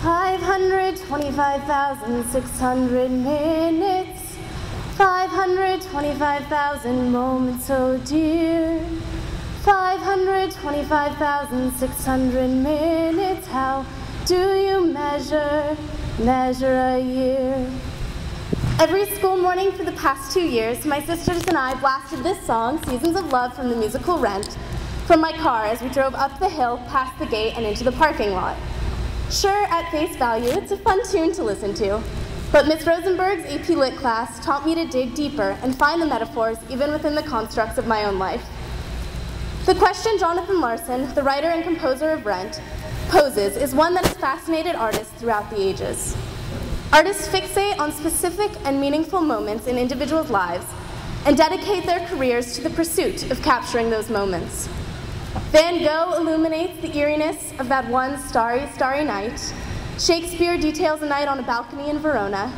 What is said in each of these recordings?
525,600 minutes, 525,000 moments so dear, 525,600 minutes, how do you measure a year? Every school morning for the past 2 years, my sisters and I blasted this song, Seasons of Love from the musical Rent, from my car as we drove up the hill, past the gate, and into the parking lot. Sure, at face value, it's a fun tune to listen to, but Miss Rosenberg's AP Lit class taught me to dig deeper and find the metaphors even within the constructs of my own life. The question Jonathan Larson, the writer and composer of Rent, poses is one that has fascinated artists throughout the ages. Artists fixate on specific and meaningful moments in individuals' lives and dedicate their careers to the pursuit of capturing those moments. Van Gogh illuminates the eeriness of that one starry, starry night. Shakespeare details a night on a balcony in Verona.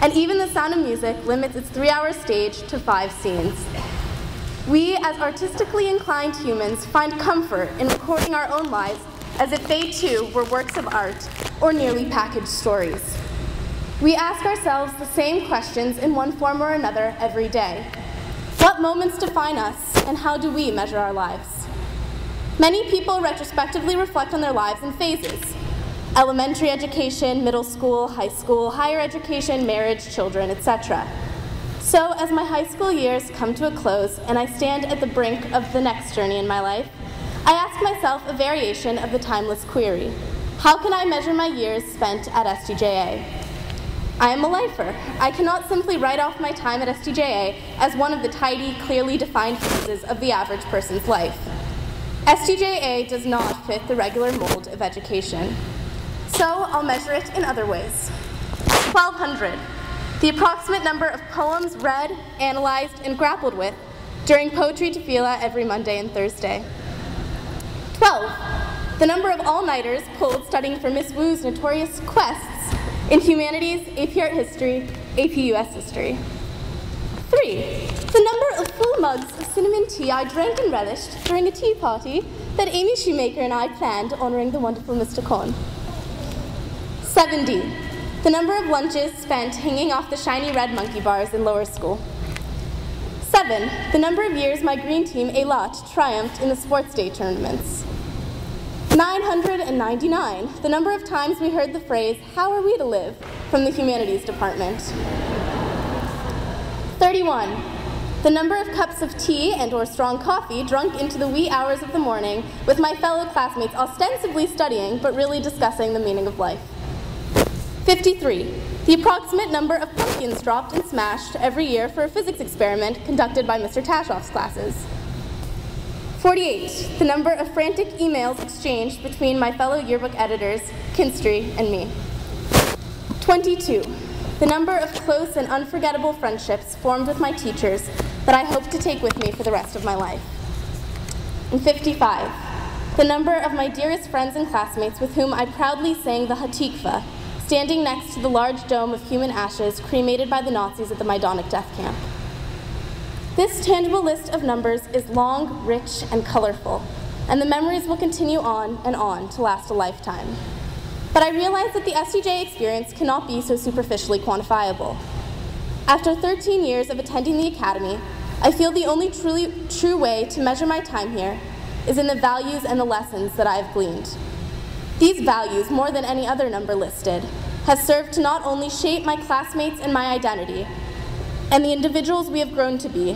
And even The Sound of Music limits its 3-hour stage to 5 scenes. We, as artistically inclined humans, find comfort in recording our own lives as if they too were works of art or nearly packaged stories. We ask ourselves the same questions in one form or another every day. What moments define us, and how do we measure our lives? Many people retrospectively reflect on their lives in phases: elementary education, middle school, high school, higher education, marriage, children, etc. So as my high school years come to a close and I stand at the brink of the next journey in my life, I ask myself a variation of the timeless query: how can I measure my years spent at SDJA? I am a lifer. I cannot simply write off my time at SDJA as one of the tidy, clearly defined phases of the average person's life. SDJA does not fit the regular mold of education. So I'll measure it in other ways. 1,200, the approximate number of poems read, analyzed, and grappled with during Poetry Tefillah every Monday and Thursday. 12, the number of all-nighters pulled studying for Miss Wu's notorious quests in humanities, AP Art History, AP US History. 3, the number of full mugs of cinnamon tea I drank and relished during a tea party that Amy Shoemaker and I planned honoring the wonderful Mr. Cohn. 70, the number of lunches spent hanging off the shiny red monkey bars in lower school. 7, the number of years my green team, Eilat, triumphed in the sports day tournaments. 999, the number of times we heard the phrase, "How are we to live?" from the humanities department. 31, the number of cups of tea and or strong coffee drunk into the wee hours of the morning with my fellow classmates ostensibly studying but really discussing the meaning of life. 53, the approximate number of pumpkins dropped and smashed every year for a physics experiment conducted by Mr. Tashoff's classes. 48, the number of frantic emails exchanged between my fellow yearbook editors, Kinstry, and me. 22, the number of close and unforgettable friendships formed with my teachers that I hope to take with me for the rest of my life. And 55, the number of my dearest friends and classmates with whom I proudly sang the Hatikva, standing next to the large dome of human ashes cremated by the Nazis at the Majdanek death camp. This tangible list of numbers is long, rich, and colorful, and the memories will continue on and on to last a lifetime. But I realize that the SDJ experience cannot be so superficially quantifiable. After 13 years of attending the Academy, I feel the only truly true way to measure my time here is in the values and the lessons that I have gleaned. These values, more than any other number listed, have served to not only shape my classmates and my identity, and the individuals we have grown to be,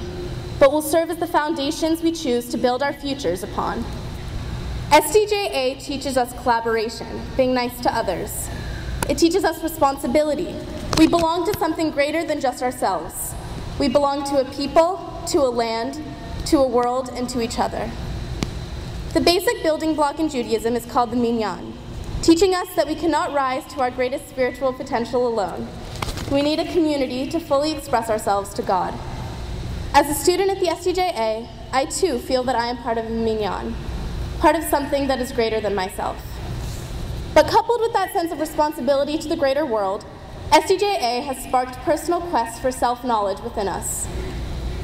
but will serve as the foundations we choose to build our futures upon. SDJA teaches us collaboration, being nice to others. It teaches us responsibility. We belong to something greater than just ourselves. We belong to a people, to a land, to a world, and to each other. The basic building block in Judaism is called the minyan, teaching us that we cannot rise to our greatest spiritual potential alone. We need a community to fully express ourselves to God. As a student at the SDJA, I too feel that I am part of a minyan, part of something that is greater than myself. But coupled with that sense of responsibility to the greater world, SDJA has sparked personal quests for self-knowledge within us.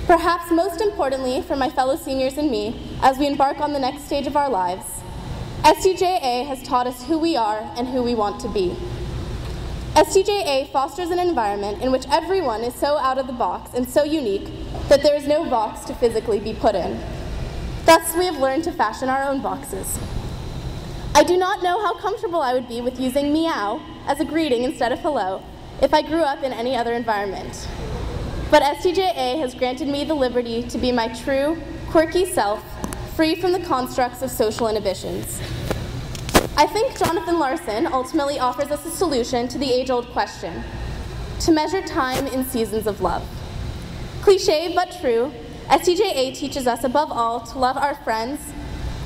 Perhaps most importantly for my fellow seniors and me, as we embark on the next stage of our lives, SDJA has taught us who we are and who we want to be. SDJA fosters an environment in which everyone is so out of the box and so unique that there is no box to physically be put in. Thus, we have learned to fashion our own boxes. I do not know how comfortable I would be with using meow as a greeting instead of hello if I grew up in any other environment. But SDJA has granted me the liberty to be my true, quirky self, free from the constructs of social inhibitions. I think Jonathan Larson ultimately offers us a solution to the age-old question: to measure time in seasons of love. Cliché but true, SDJA teaches us above all to love our friends,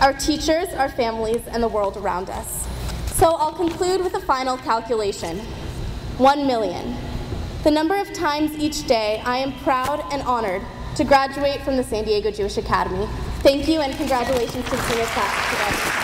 our teachers, our families, and the world around us. So I'll conclude with a final calculation: 1 million. The number of times each day I am proud and honored to graduate from the San Diego Jewish Academy. Thank you, and congratulations to the senior class today.